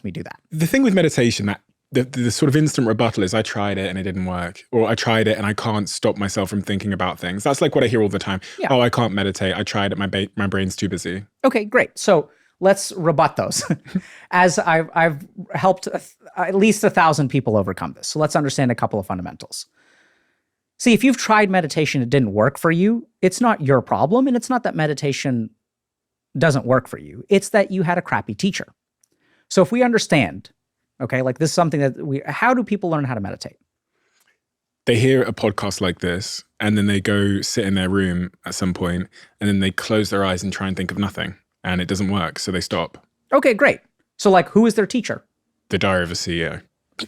helped me do that. The thing with meditation, that the sort of instant rebuttal is I tried it and it didn't work, or I tried it and I can't stop myself from thinking about things. That's like what I hear all the time. Yeah. Oh, I can't meditate. I tried it. My brain's too busy. Okay, great. So let's rebut those. As I've helped at least 1,000 people overcome this. So let's understand a couple of fundamentals. See, if you've tried meditation, it didn't work for you, it's not your problem, and it's not that meditation doesn't work for you. It's that you had a crappy teacher. So if we understand, okay, like this is something that how do people learn how to meditate? They hear a podcast like this, and then they go sit in their room at some point, and then they close their eyes and try and think of nothing, and it doesn't work, so they stop. Okay, great. So like, who is their teacher? The Diary of a CEO.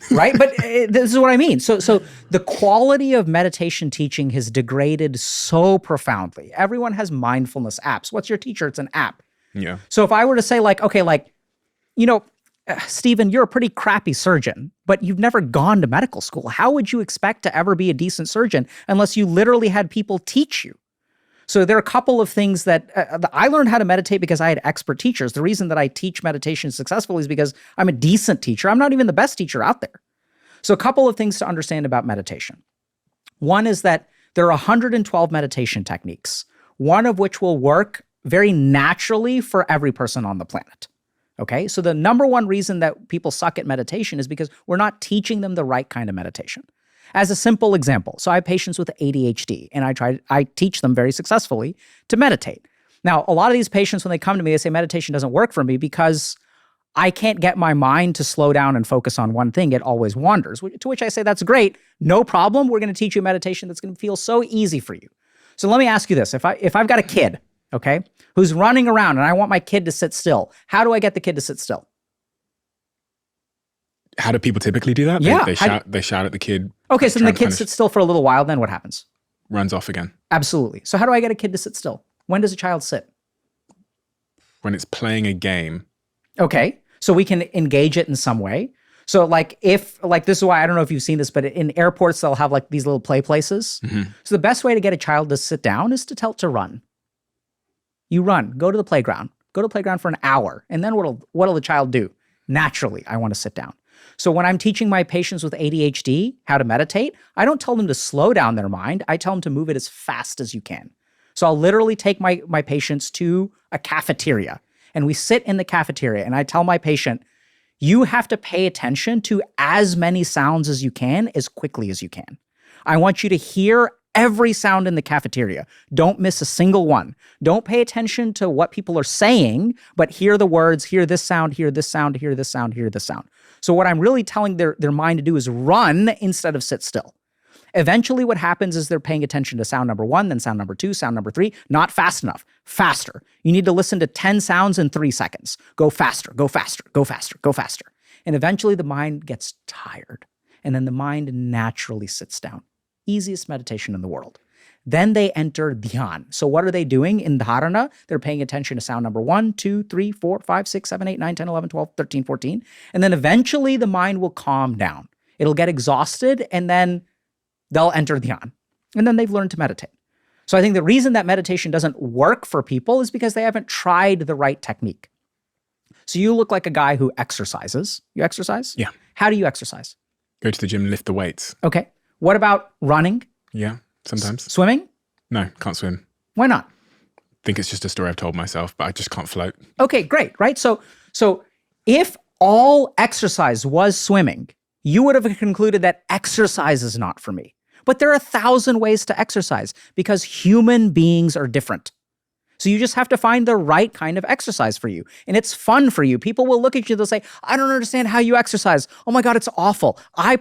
Right? But this is what I mean. So the quality of meditation teaching has degraded so profoundly. Everyone has mindfulness apps. What's your teacher? It's an app. Yeah. So if I were to say like, okay, like, you know, Stephen, you're a pretty crappy surgeon, but you've never gone to medical school. How would you expect to ever be a decent surgeon unless you literally had people teach you? So there are a couple of things that I learned how to meditate because I had expert teachers. The reason that I teach meditation successfully is because I'm a decent teacher. I'm not even the best teacher out there. So a couple of things to understand about meditation. One is that there are 112 meditation techniques, one of which will work very naturally for every person on the planet. Okay, so the number one reason that people suck at meditation is because we're not teaching them the right kind of meditation. As a simple example, so I have patients with ADHD, and I teach them very successfully to meditate. Now, a lot of these patients, when they come to me, they say meditation doesn't work for me because I can't get my mind to slow down and focus on one thing. It always wanders, to which I say, that's great. No problem. We're going to teach you meditation that's going to feel so easy for you. So let me ask you this. If I've got a kid, okay, who's running around and I want my kid to sit still, how do I get the kid to sit still? How do people typically do that? Yeah. They shout at the kid. Okay, so then the kid sits still for a little while, then what happens? Runs off again. Absolutely. So how do I get a kid to sit still? When does a child sit? When it's playing a game. Okay, so we can engage it in some way. So like this is why, I don't know if you've seen this, but in airports, they'll have like these little play places. Mm-hmm. So the best way to get a child to sit down is to tell it to run. You run, go to the playground for an hour. And then what'll the child do? Naturally, I want to sit down. So when I'm teaching my patients with ADHD how to meditate, I don't tell them to slow down their mind. I tell them to move it as fast as you can. So I'll literally take my patients to a cafeteria, and we sit in the cafeteria, and I tell my patient, you have to pay attention to as many sounds as you can, as quickly as you can. I want you to hear every sound in the cafeteria. Don't miss a single one. Don't pay attention to what people are saying, but hear the words, hear this sound, hear this sound, hear this sound, hear this sound. So what I'm really telling their mind to do is run instead of sit still. Eventually what happens is they're paying attention to sound number 1, then sound number 2, sound number 3, not fast enough, faster. You need to listen to 10 sounds in 3 seconds. Go faster, go faster, go faster, go faster. And eventually the mind gets tired, and then the mind naturally sits down. Easiest meditation in the world. Then they enter dhyan. So what are they doing in dharana? They're paying attention to sound number 1, 2, 3, 4, 5, 6, 7, 8, 9, 10, 11, 12, 13, 14. And then eventually the mind will calm down. It'll get exhausted, and then they'll enter dhyan. And then they've learned to meditate. So I think the reason that meditation doesn't work for people is because they haven't tried the right technique. So you look like a guy who exercises. You exercise? Yeah. How do you exercise? Go to the gym, lift the weights. Okay. What about running? Yeah, sometimes. Swimming? No, can't swim. Why not? I think it's just a story I've told myself, but I just can't float. Okay, great, right? So if all exercise was swimming, you would have concluded that exercise is not for me. But there are 1,000 ways to exercise because human beings are different. So you just have to find the right kind of exercise for you. And it's fun for you. People will look at you, they'll say, I don't understand how you exercise. Oh my God, it's awful. I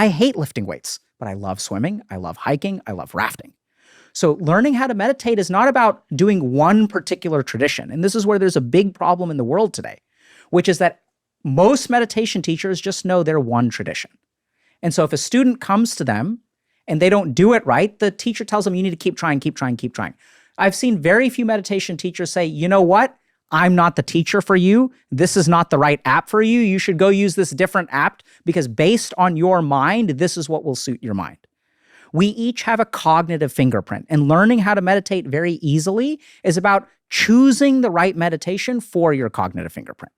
hate lifting weights, but I love swimming, I love hiking, I love rafting. So learning how to meditate is not about doing one particular tradition. And this is where there's a big problem in the world today, which is that most meditation teachers just know they're one tradition. And so if a student comes to them and they don't do it right, the teacher tells them, you need to keep trying, keep trying, keep trying. I've seen very few meditation teachers say, you know what? I'm not the teacher for you. This is not the right app for you. You should go use this different app because based on your mind, this is what will suit your mind. We each have a cognitive fingerprint, and learning how to meditate very easily is about choosing the right meditation for your cognitive fingerprint.